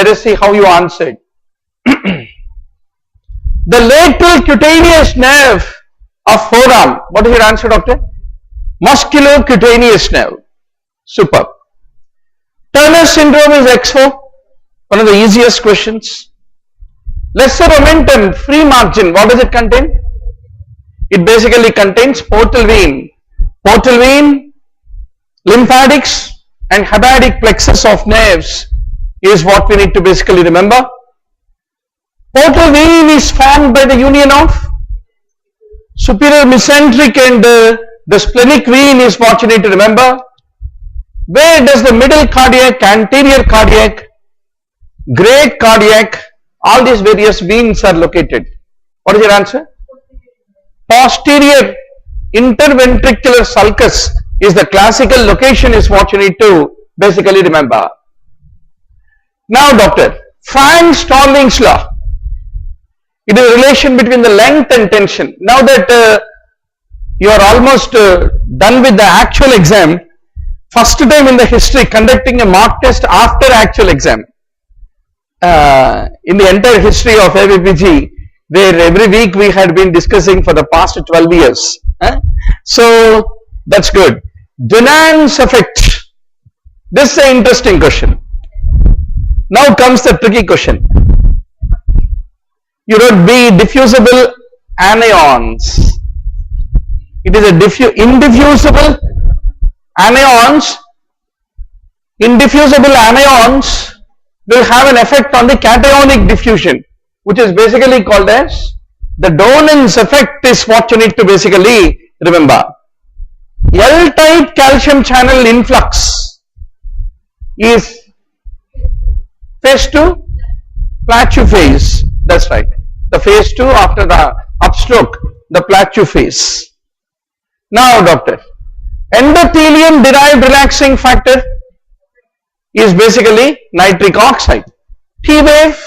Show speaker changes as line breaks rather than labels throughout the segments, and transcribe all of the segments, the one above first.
Let us see how you answered. The lateral cutaneous nerve of forearm. What is your answer, doctor? Musculocutaneous nerve. Superb. Turner syndrome is X4. One of the easiest questions. Lesser momentum, free margin. What does it contain? It basically contains portal vein. Portal vein, lymphatics and hepatic plexus of nerves is what we need to basically remember. Portal vein is formed by the union of superior mesenteric and the splenic vein is what you need to remember. Where does the middle cardiac, anterior cardiac, great cardiac, all these various veins are located? What is your answer? Posterior interventricular sulcus is the classical location is what you need to basically remember. Now doctor, Frank-Starling's law. It is a relation between the length and tension. Now that you are almost done with the actual exam, first time in the history conducting a mock test after actual exam. In the entire history of ABPG, where every week we had been discussing for the past 12 years. So that's good. Dunant's effect. This is an interesting question. Now comes the tricky question. You wrote B, diffusible anions. It is a indiffusible anions. Indiffusible anions will have an effect on the cationic diffusion, which is basically called as the Donan's effect is what you need to basically remember. L-type calcium channel influx is phase 2 plateau phase. That's right. The phase 2 after the upstroke, the plateau phase. Now doctor, endothelium derived relaxing factor is basically nitric oxide. T wave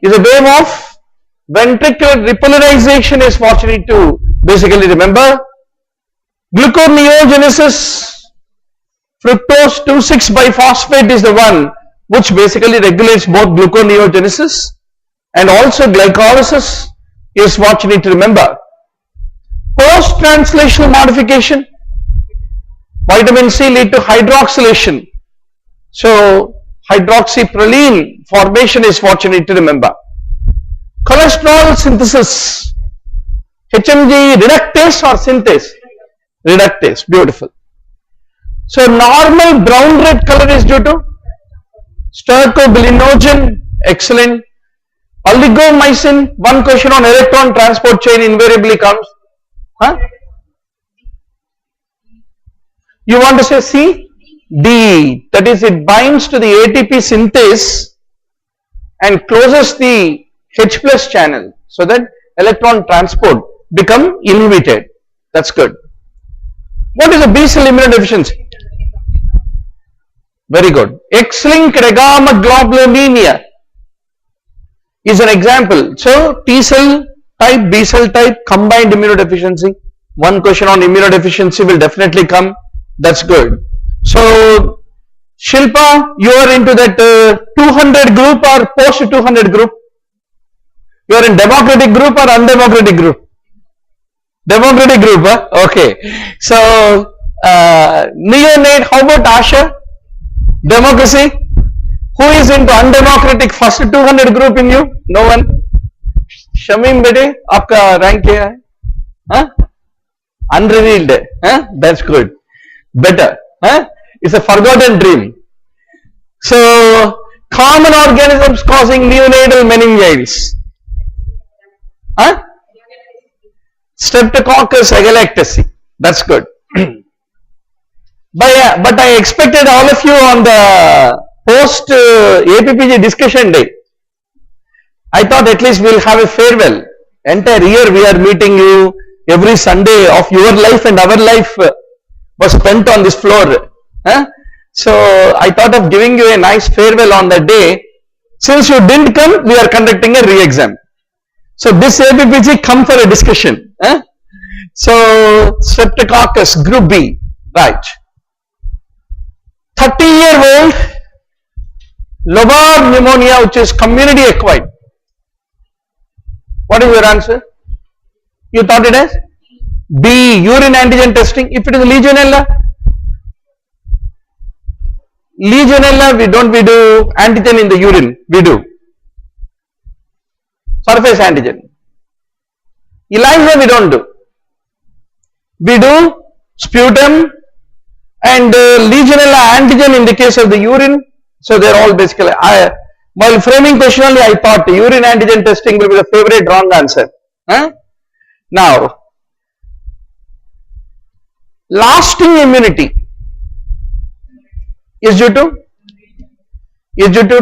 is a wave of ventricular repolarization is what you need to basically remember. Gluconeogenesis, fructose 2,6-biphosphate is the one which basically regulates both gluconeogenesis and also glycolysis is what you need to remember. Post-translational modification, vitamin C lead to hydroxylation. So hydroxyproline formation is what you need to remember. Cholesterol synthesis, HMG reductase or synthase? Reductase, beautiful. So normal brown red color is due to stercobilinogen, excellent. Oligomycin, one question on electron transport chain invariably comes. Huh? You want to say C? D, that is it binds to the ATP synthase and closes the H plus channel so that electron transport become inhibited. That's good. What is a B cell immunodeficiency? Very good. X-linked regamoglobulinemia is an example. So T cell type, B cell type, combined immunodeficiency. One question on immunodeficiency will definitely come. That's good. So Shilpa, you are into that 200 group or post 200 group? You are in democratic group or undemocratic group? Democratic group, huh? Okay. So neonate, how about Asha? Democracy? Who is into undemocratic first 200 group in you? No one? Shamim bede, aapka rank kya hai? Huh? Unrevealed. Huh? That's good. Better. Huh? It's a forgotten dream. So common organisms causing neonatal meningitis. Huh? Streptococcus agalactiae. That's good. But I expected all of you on the post APPG discussion day. I thought at least we'll have a farewell. Entire year we are meeting you. Every Sunday of your life and our life was spent on this floor. Huh? So I thought of giving you a nice farewell on that day. Since you didn't come, we are conducting a re-exam. So this APPG come for a discussion. Huh? So Streptococcus group B, right. 30-year-old Lobar pneumonia, which is community acquired. What is your answer? You thought it as B, urine antigen testing. If it is Legionella, we do antigen in the urine. We do surface antigen. ELISA we don't do. We do sputum and Legionella antigen in the case of the urine. So they are all basically, while framing question only, I thought urine antigen testing will be the favorite wrong answer. Now, lasting immunity is due to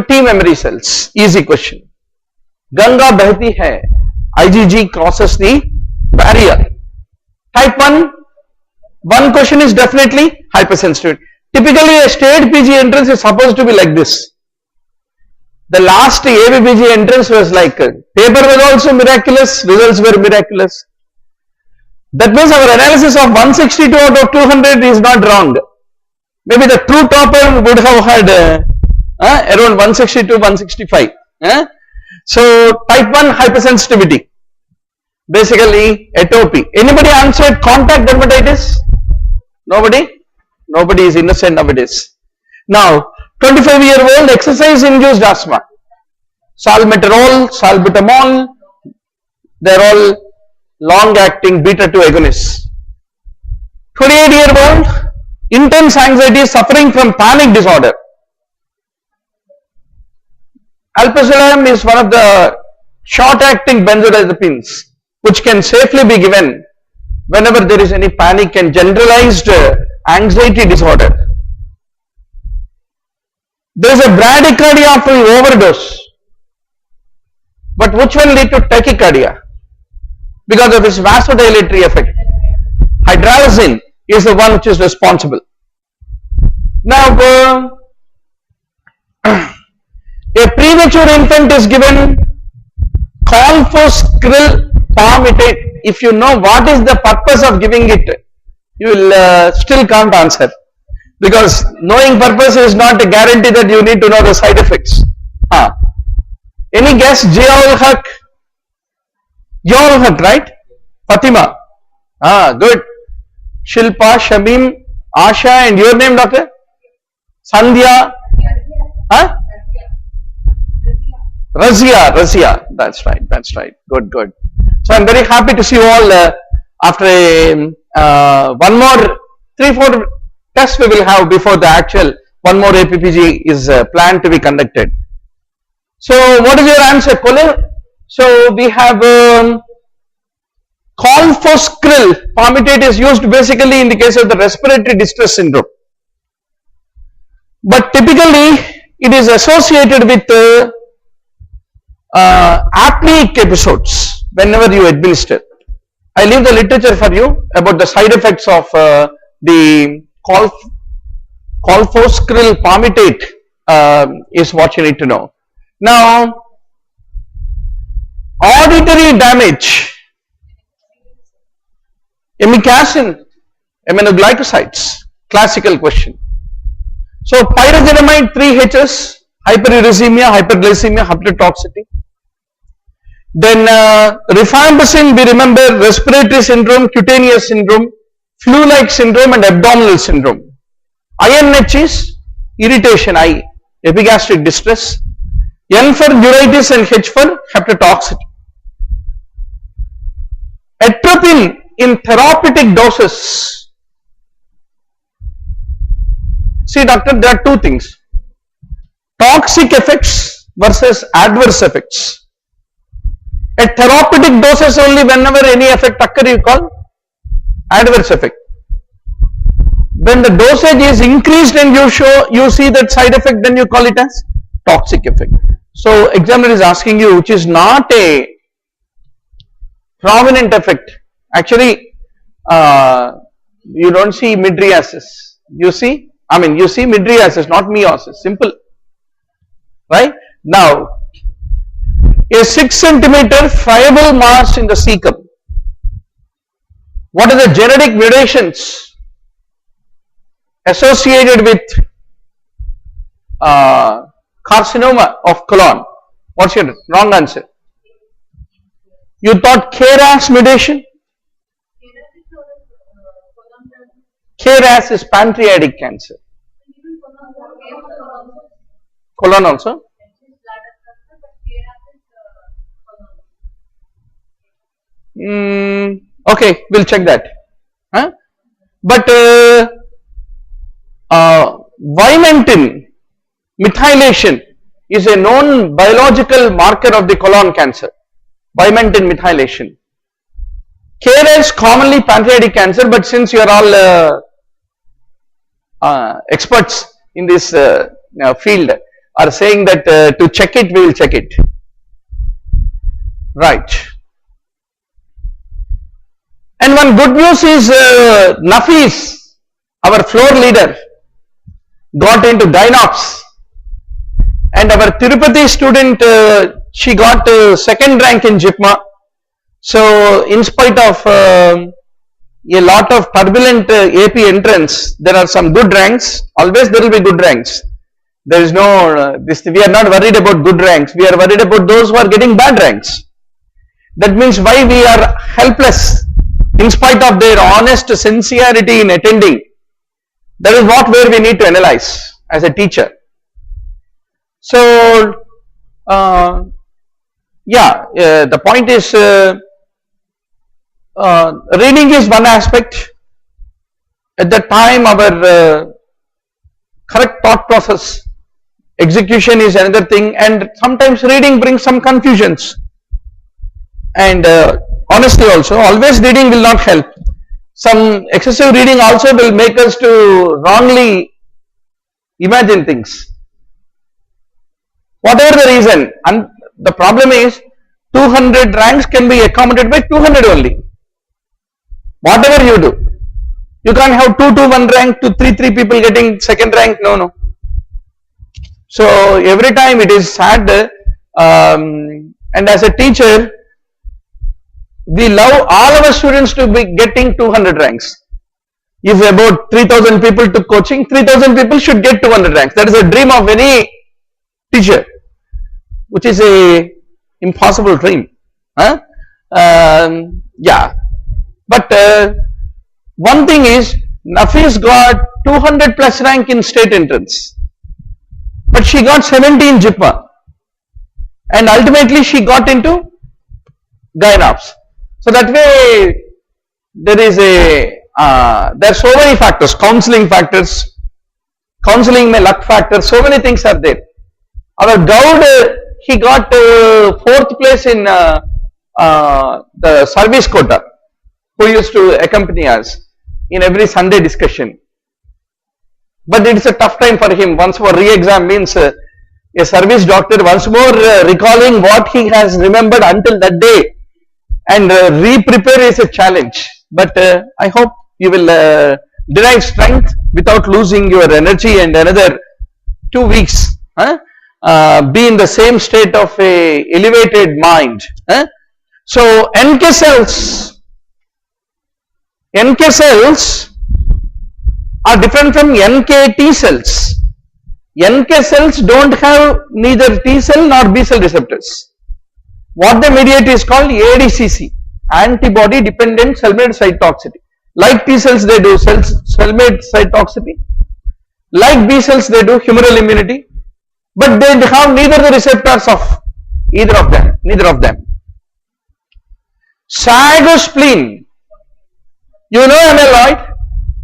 T memory cells. Easy question. Ganga bahti hai, IgG crosses the barrier. Type 1 question is definitely hypersensitivity. Typically a state PG entrance is supposed to be like this. The last ABPG entrance was like, paper was also miraculous, results were miraculous. That means our analysis of 162 out of 200 is not wrong. Maybe the true topper would have had around 162, 165. So type 1 hypersensitivity, basically atopy. Anybody answered contact dermatitis? Nobody? Nobody is innocent nowadays. Now, 25-year-old exercise-induced asthma. Salmeterol, salbutamol, they are all long-acting beta-2 agonists. 28-year-old, intense anxiety, suffering from panic disorder. Alprazolam is one of the short-acting benzodiazepines which can safely be given whenever there is any panic and generalized anxiety disorder. There is a bradycardia from overdose, but which one lead to tachycardia? Because of its vasodilatory effect. Hydralazine is the one which is responsible. Now, a premature infant is given Colfoscril palmitate. If you know what is the purpose of giving it, you will still can't answer, because knowing purpose is not a guarantee that you need to know the side effects. Any guess? Ziaul Haq? Ziaul Haq, right? Fatima. Good. Shilpa, Shamim, Asha, and your name, doctor? Sandhya? Razia. That's right. Good. So I'm very happy to see you all after one more 3-4 tests we will have before the actual one more APPG is planned to be conducted. So what is your answer, Kole? So we have Colfoscril palmitate is used basically in the case of the respiratory distress syndrome, but typically it is associated with apneic episodes whenever you administer. I leave the literature for you about the side effects of the Colfoscril palmitate is what you need to know. Now, auditory damage, amikacin, aminoglycosides, classical question. So, pyrogenamide 3Hs, hyperuricemia, hyperglycemia, hepatotoxicity. Then rifampicin, we remember respiratory syndrome, cutaneous syndrome, flu-like syndrome and abdominal syndrome. INH is irritation, eye, epigastric distress. N for neuritis and H for hepatotoxicity. Atropine in therapeutic doses. See doctor, there are two things. Toxic effects versus adverse effects. At therapeutic doses only, whenever any effect occur, you call adverse effect. When the dosage is increased and you see that side effect, then you call it as toxic effect. So examiner is asking you which is not a prominent effect. Actually, you don't see mydriasis. You see mydriasis, not meiosis. Simple, right? Now, a 6 centimeter friable mass in the cecum. What are the genetic mutations associated with carcinoma of colon. What's your wrong answer? You thought KRAS mutation? KRAS is pancreatic cancer. Colon also? Okay, we'll check that. Huh? But vimentin methylation is a known biological marker of the colon cancer. Vimentin methylation. KRAS commonly pancreatic cancer, but since you are all experts in this field are saying that to check it, we will check it. Right. And one good news is Nafis, our floor leader, got into Gynops, and our Tirupati student, she got second rank in JIPMA. So in spite of a lot of turbulent AP entrance, there are some good ranks. Always there will be good ranks. There is no we are not worried about good ranks. We are worried about those who are getting bad ranks. That means why we are helpless in spite of their honest sincerity in attending. That is where we need to analyze as a teacher. So the point is reading is one aspect. At that time our correct thought process, execution is another thing, and sometimes reading brings some confusions. And honestly also, always reading will not help. Some excessive reading also will make us to wrongly imagine things. Whatever the reason, and the problem is 200 ranks can be accommodated by 200 only. Whatever you do, you can't have 2-1 rank to 3 people getting second rank. No. So every time it is sad, and as a teacher, we love all our students to be getting 200 ranks. If about 3000 people took coaching, 3000 people should get 200 ranks. That is a dream of any teacher, which is a impossible dream. Huh? But one thing is, Nafis got 200 plus rank in state entrance, but she got 70 in JIPMA, and ultimately she got into Gynops. So that way there is there are so many factors, counseling may luck factors, so many things are there. Our Gaud, he got 4th place in the service quota, who used to accompany us in every Sunday discussion. But it is a tough time for him. Once more re-exam means a service doctor once more recalling what he has remembered until that day, and re-prepare is a challenge. But I hope you will derive strength without losing your energy, and another 2 weeks be in the same state of a elevated mind. So NK cells are different from NK T cells. NK cells don't have neither T cell nor B cell receptors. What they mediate is called ADCC, antibody dependent cell-mediated cytotoxicity. Like T cells they do cell-mediated cytotoxicity, like B cells they do humoral immunity, but they have neither the receptors of either of them. Phagospleen, you know amyloid,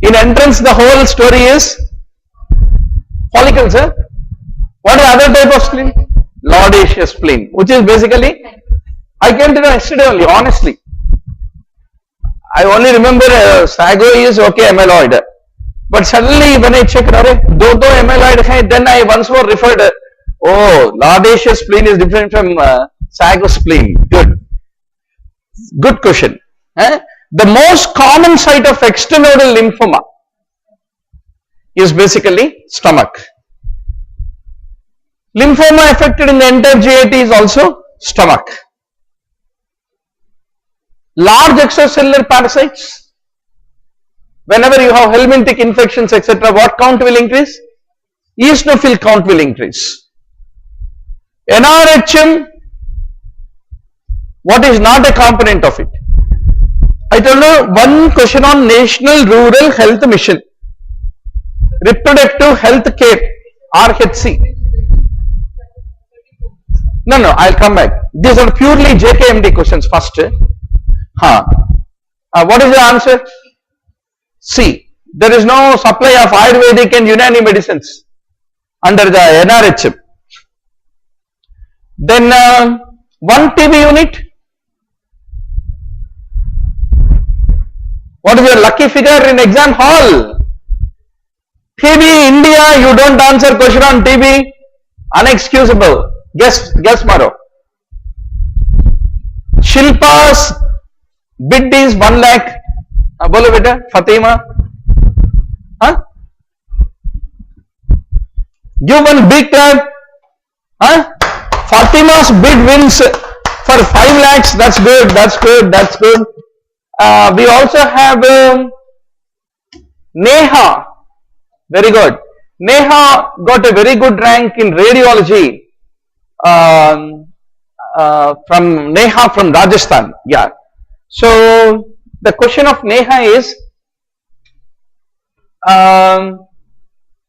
in entrance the whole story is follicles. What is the other type of spleen? Laudacious spleen, which is basically, I came to know yesterday only, honestly. I only remember Phago is okay amyloid, but suddenly when I checked, do amyloid hai, then I once more referred, laudacious spleen is different from Phago spleen. Good question. The most common site of extranodal lymphoma is basically stomach. Lymphoma affected in the entire GIT is also stomach. Large extracellular parasites, whenever you have helminthic infections etc., what count will increase? Eosinophil count will increase. NRHM, what is not a component of it? I told you one question on National Rural Health Mission, Reproductive Health Care, RHC. No, I'll come back. These are purely JKMD questions first. What is the answer? C. There is no supply of Ayurvedic and Unani medicines under the NRHM. Then 1 TB unit. What is your lucky figure in exam hall? TB India, you don't answer question on TB. Unexcusable. Guess Maro. Shilpa's bid is 1 lakh. Bolo beta, Fatima. Huh? Give one big clap. Huh? Fatima's bid wins for 5 lakhs. That's good. That's good. That's good. We also have Neha. Very good. Neha got a very good rank in radiology from Neha from Rajasthan. Yeah. So the question of Neha is,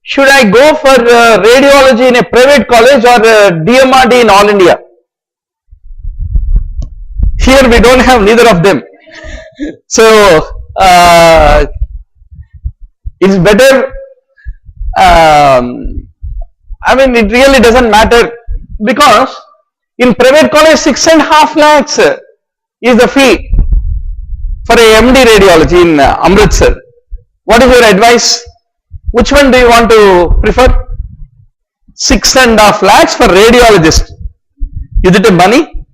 should I go for radiology in a private college or DMRD in all India? Here we don't have neither of them. So it's better. I mean, it really doesn't matter, because in private college 6.5 lakhs is the fee for a MD radiology in Amritsar. What is your advice? Which one do you want to prefer? 6.5 lakhs for radiologist. Is it a money?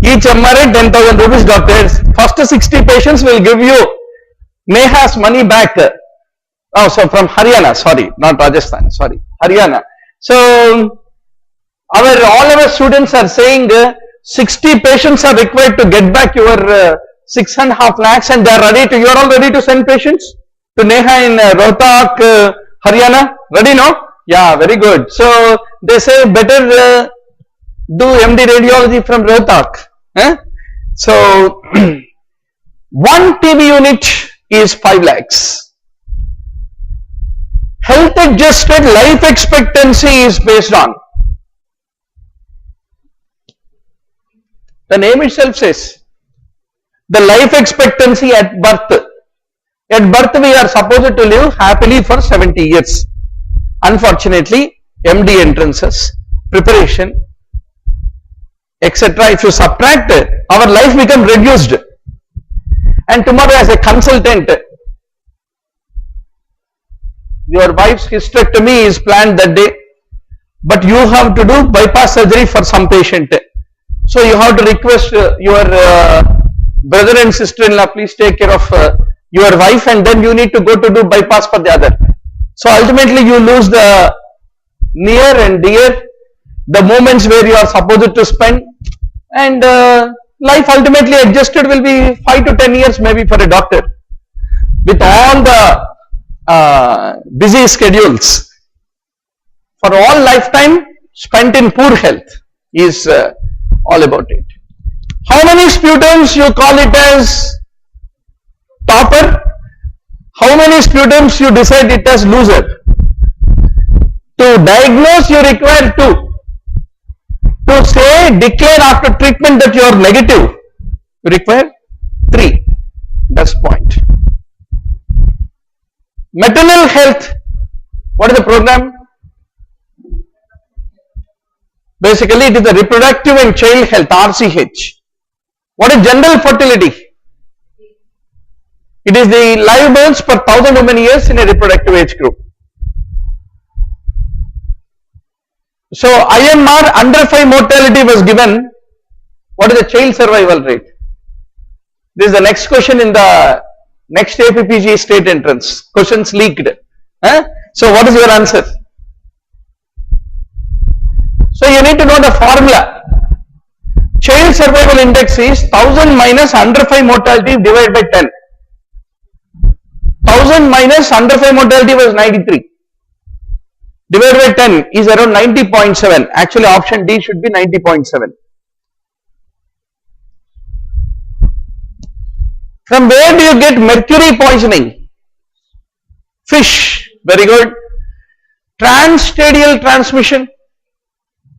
Each MRI 10,000 rupees, doctors. First 60 patients will give you Neha's money back. Oh, so from Haryana, sorry, not Rajasthan, sorry, Haryana. So all our students are saying 60 patients are required to get back your 6.5 lakhs, and they are ready to, you are all ready to send patients to Neha in Rohtak, Haryana? Ready, no? Yeah, very good. So they say better do MD radiology from Rohtak. So 1 TB unit is 5 lakhs. Health adjusted life expectancy is based on, the name itself says, the life expectancy at birth. At birth we are supposed to live happily for 70 years. Unfortunately, MD entrances, preparation, etc. If you subtract, our life becomes reduced. And tomorrow as a consultant, your wife's hysterectomy is planned that day, but you have to do bypass surgery for some patient. So you have to request your brother and sister-in-law, please take care of your wife, and then you need to go to do bypass for the other. So ultimately you lose the near and dear, the moments where you are supposed to spend, and life ultimately adjusted will be 5 to 10 years maybe for a doctor. With all the busy schedules, for all lifetime spent in poor health is all about it. How many sputums you call it as topper? How many sputums you decide it as loser? To diagnose you require 2. To say, declare after treatment that you are negative, you require 3. That's point. Maternal health, what is the program? Basically it is the reproductive and child health, RCH. What is general fertility? It is the live births per 1000 women years in a reproductive age group. So IMR under 5 mortality was given. What is the child survival rate? This is the next question in the next APPG state entrance. Questions leaked. So what is your answer? So you need to know the formula. Child survival index is 1000 minus under 5 mortality divided by 10. 1000 minus under 5 mortality was 93. divided by 10 is around 90.7. Actually option D should be 90.7. From where do you get mercury poisoning? Fish, very good. Transstadial transmission,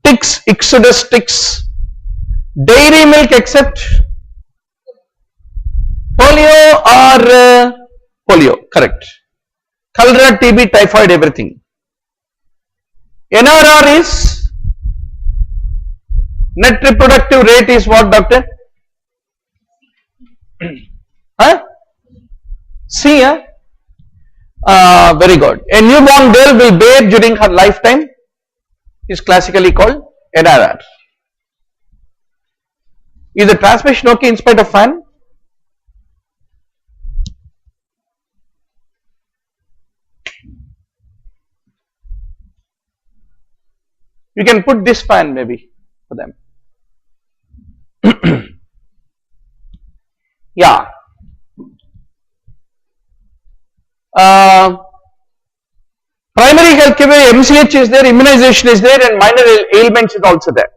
ticks, Ixodes ticks. Dairy milk except polio or polio, correct. Cholera, TB, typhoid, everything. NRR is, net reproductive rate is what, doctor? Huh? C, very good. A newborn girl will bear during her lifetime is classically called NRR. Is the transmission okay in spite of fan? You can put this fan maybe for them. Yeah. Primary health care, MCH is there, immunization is there, and minor ailments is also there.